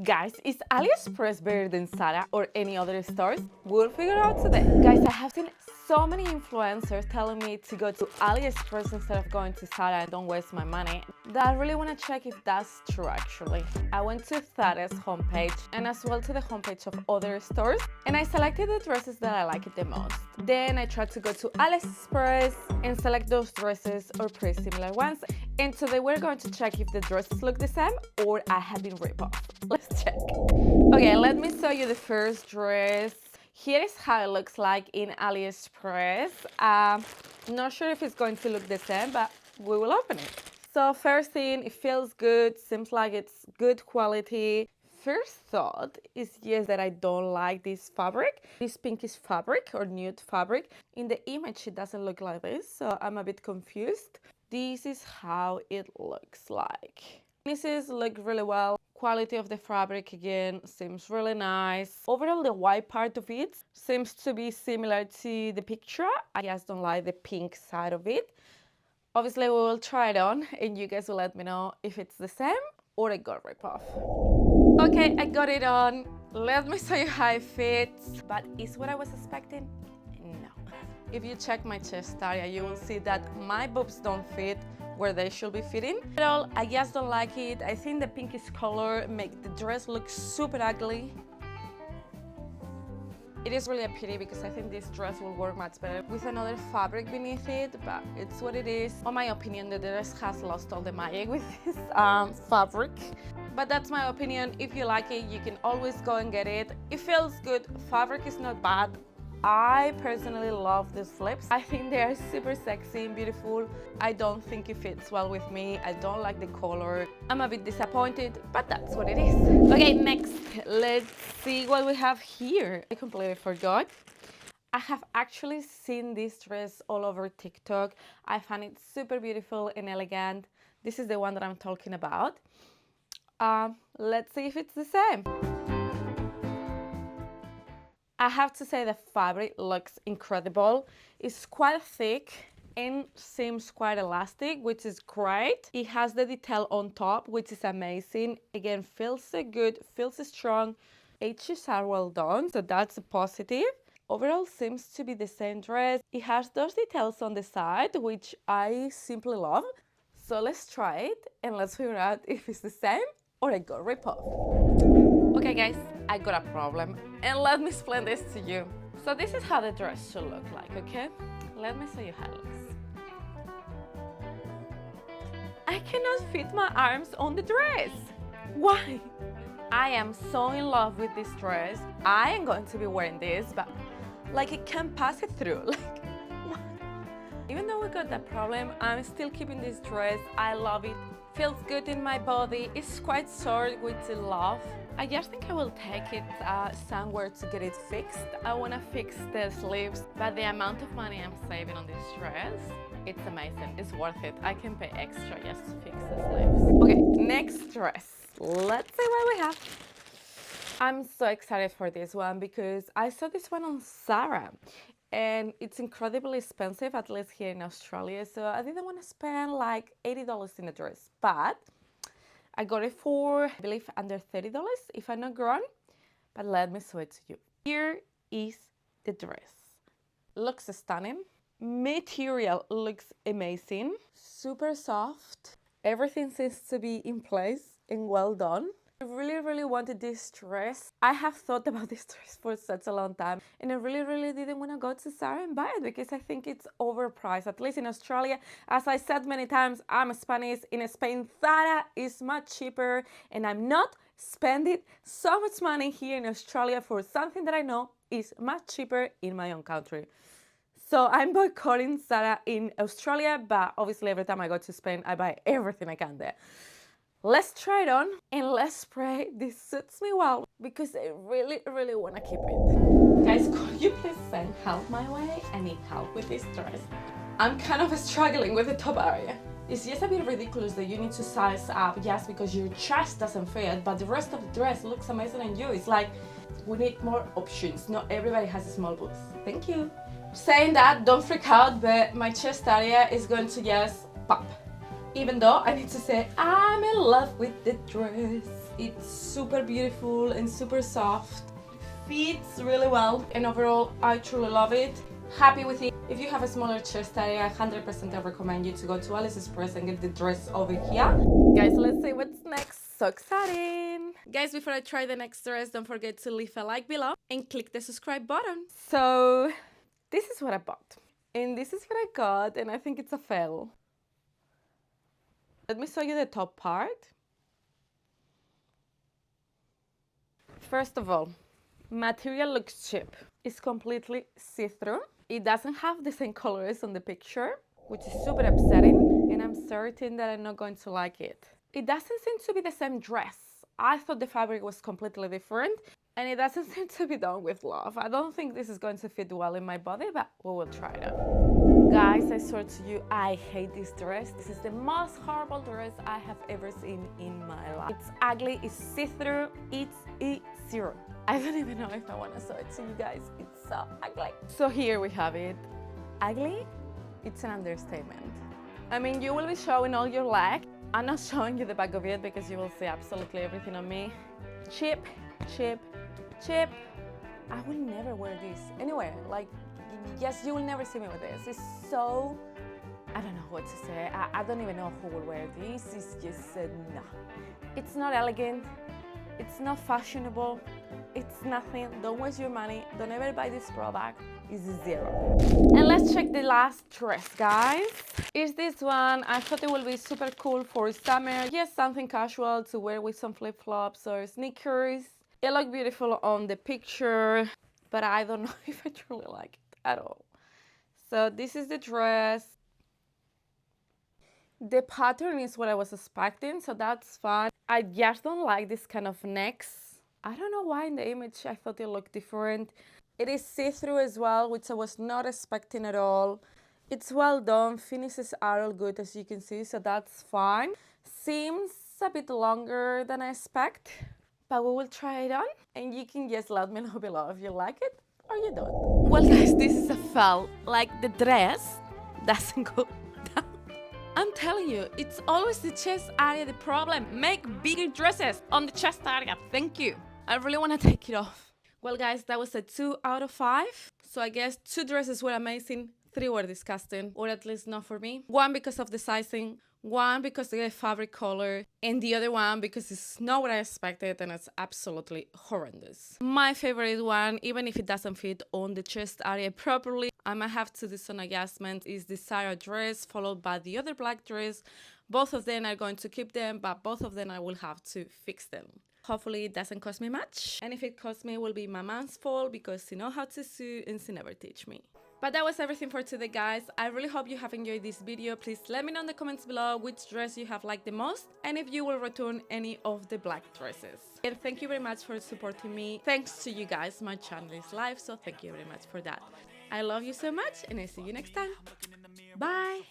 Guys, is AliExpress better than Zara or any other stores? We'll figure out today. Guys, I have seen so many influencers telling me to go to AliExpress instead of going to Zara and don't waste my money, that I really want to check if that's true actually. I went to Zara's homepage and as well to the homepage of other stores and I selected the dresses that I liked the most. Then I tried to go to AliExpress and select those dresses or pretty similar ones. And today we're going to check if the dresses look the same or I have been ripped off. Let's check. Okay, let me show you the first dress. Here is how it looks like in AliExpress. Not sure if it's going to look the same, but we will open it. So first thing, it feels good, seems like it's good quality. First thought is yes that I don't like this fabric, this pinkish fabric or nude fabric. In the image it doesn't look like this, so I'm a bit confused. This is how it looks like. Pieces look really well. Quality of the fabric again seems really nice. Overall the white part of it seems to be similar to the picture. I just don't like the pink side of it. Obviously we will try it on and you guys will let me know if it's the same or it got ripped off. Okay, I got it on. Let me show you how it fits. But is what I was expecting? No. If you check my chest area, you will see that my boobs don't fit where they should be fitting. At all, I just don't like it. I think the pinkish color makes the dress look super ugly. It is really a pity because I think this dress will work much better with another fabric beneath it, but it's what it is. In my opinion, the dress has lost all the magic with this fabric. But that's my opinion. If you like it, you can always go and get it. It feels good. Fabric is not bad. I personally love the slips. I think they are super sexy and beautiful. I don't think it fits well with me. I don't like the color. I'm a bit disappointed, but that's what it is. Okay, next, let's see what we have here. I completely forgot. I have actually seen this dress all over TikTok. I find it super beautiful and elegant. This is the one that I'm talking about. Let's see if it's the same. I have to say the fabric looks incredible. It's quite thick and seems quite elastic, which is great. It has the detail on top, which is amazing. Again, feels so good, feels strong. Edges are well done, so that's a positive. Overall seems to be the same dress. It has those details on the side, which I simply love. So let's try it and let's figure out if it's the same or I got ripped off. Okay guys, I got a problem and let me explain this to you. So this is how the dress should look like, okay? Let me show you how it looks. I cannot fit my arms on the dress. Why? I am so in love with this dress. I am going to be wearing this, but like it can't pass it through. Like, what? Even though we got that problem, I'm still keeping this dress. I love it. Feels good in my body. It's quite short, which I love. I just think I will take it somewhere to get it fixed. I want to fix the sleeves, but the amount of money I'm saving on this dress, it's amazing. It's worth it. I can pay extra just to fix the sleeves. Okay, next dress. Let's see what we have. I'm so excited for this one because I saw this one on Zara and it's incredibly expensive, at least here in Australia. So I didn't want to spend like $80 in a dress, but I got it for, I believe, under $30, if I'm not wrong. But let me show it to you. Here is the dress. Looks stunning. Material looks amazing. Super soft. Everything seems to be in place and well done. I really wanted this dress. I have thought about this dress for such a long time and I really didn't want to go to Zara and buy it because I think it's overpriced, at least in Australia. As I said many times, I'm Spanish. In Spain, Zara is much cheaper and I'm not spending so much money here in Australia for something that I know is much cheaper in my own country. So I'm boycotting Zara in Australia, but obviously every time I go to Spain, I buy everything I can there. Let's try it on and let's pray this suits me well because I really want to keep it. Guys, could you please send help my way? I need help with this dress. I'm kind of struggling with the top area. It's just a bit ridiculous that you need to size up just because your chest doesn't fit, but the rest of the dress looks amazing on you. It's like we need more options. Not everybody has small boobs. Thank you. Saying that, don't freak out, but my chest area is going to just pop. Even though I need to say I'm in love with the dress. It's super beautiful and super soft. Fits really well, and overall I truly love it. Happy with it. If you have a smaller chest area, 100% I recommend you to go to AliExpress and get the dress over here. Guys, let's see what's next. So exciting. Guys, before I try the next dress, don't forget to leave a like below and click the subscribe button. So this is what I bought, and this is what I got, and I think it's a fail. Let me show you the top part. First of all, material looks cheap. It's completely see-through. It doesn't have the same colors on the picture, which is super upsetting, and I'm certain that I'm not going to like it. It doesn't seem to be the same dress. I thought the fabric was completely different, and it doesn't seem to be done with love. I don't think this is going to fit well in my body, but we will try it out. Guys, I swear to you, I hate this dress. This is the most horrible dress I have ever seen in my life. It's ugly, it's see-through, it's zero. I don't even know if I want to show it to you guys. It's so ugly. So here we have it. Ugly? It's an understatement. I mean, you will be showing all your leg. I'm not showing you the back of it because you will see absolutely everything on me. Cheap, cheap, cheap. I will never wear this anywhere. Like, yes, you will never see me with this. It's so, I don't know what to say. I don't even know who will wear this. It's just, no. It's not elegant. It's not fashionable. It's nothing. Don't waste your money. Don't ever buy this product. It's zero. And let's check the last dress, guys. Is this one. I thought it will be super cool for summer. Yes, something casual to wear with some flip-flops or sneakers. It looked beautiful on the picture, but I don't know if I truly like it at all. So this is the dress. The pattern is what I was expecting, so that's fun. I just don't like this kind of necks. I don't know why in the image I thought it looked different. It is see-through as well, which I was not expecting at all. It's well done. Finishes are all good, as you can see, so that's fine. Seems a bit longer than I expect, but we will try it on, and you can just let me know below if you like it or you don't. Well, guys, this is a fail. Like, the dress doesn't go down. I'm telling you, it's always the chest area the problem. Make bigger dresses on the chest area. Thank you. I really want to take it off. Well, guys, that was a 2 out of 5. So I guess 2 dresses were amazing, 3 were disgusting, or at least not for me. 1 because of the sizing, 1 because of the fabric color, and the other one because it's not what I expected and it's absolutely horrendous. My favorite one, even if it doesn't fit on the chest area properly, I might have to do some adjustment, is the Zara dress followed by the other black dress. Both of them are going to keep them, but both of them I will have to fix them. Hopefully it doesn't cost me much, and if it costs me, it will be my mom's fault because she knows how to sew and she never teach me. But that was everything for today, guys. I really hope you have enjoyed this video. Please let me know in the comments below which dress you have liked the most and if you will return any of the black dresses. And thank you very much for supporting me. Thanks to you guys, my channel is live, so thank you very much for that. I love you so much, and I see you next time. Bye!